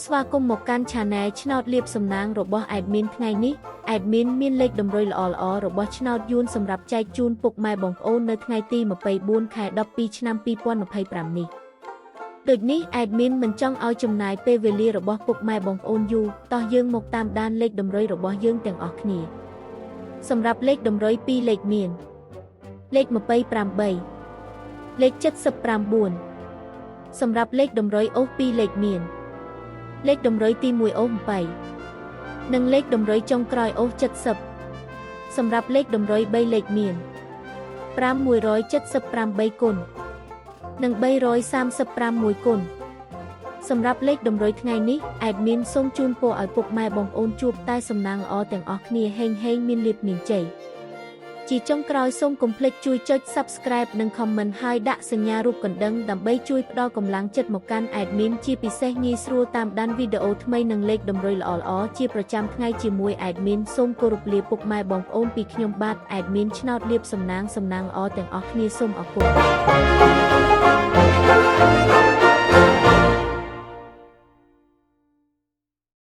ស្វាគមន៍មកកាន់ Channel ឆ្នោតលាបសំណាងរបស់ Admin ថ្ងៃនេះ Admin មានលេខតម្រុយល្អៗរបស់ឆ្នោតយួនសម្រាប់ចែកជូនពុកម៉ែបងប្អូននៅថ្ងៃទី24 ខែ 12 ឆ្នាំ 2025 នេះដូចនេះ Admin មិនចង់ឲ្យចំណាយពេលវេលារបស់ពុកម៉ែបងប្អូនយូរតោះយើងមកតាមដានលេខតម្រុយរបស់យើងទាំងអស់គ្នាសម្រាប់លេខតម្រុយ2លេខមានលេខ28លេខ79សម្រាប់លេខតម្រុយអូស2លេខមានលេខតម្រុយទី1អូស8និងលេខតម្រុយចុងក្រោយអូស70សម្រាប់លេខតម្រុយ3លេខមាន5178គុណនិង336គុណសម្រាប់លេខតម្រុយថ្ងៃនេះ Admin សូមជូនពរឲ្យពុកម៉ែបងប្អូនជួបតែសំណាងល្អទាំងអស់គ្នាហេងមានលាភមានជ័យជាចុងក្រោយសូមកុំភ្លេចជួយចុច Subscribe និង Comment ហើយដាក់សញ្ញារូបកណ្ដឹងដើម្បីជួយផ្ដល់កម្លាំងចិត្តមកកាន់ Admin ជាពិសេសងាយស្រួលតាមដានវីដេអូថ្មីនិងលេខតម្រុយល្អៗជាប្រចាំថ្ងៃជាមួយ Admin សូមគោរពលាពុកម៉ែបងប្អូនពីខ្ញុំបាទ Admin ឆ្នោតលាបសំណាងល្អទាំងអស់គ្នាសូមអរគុណ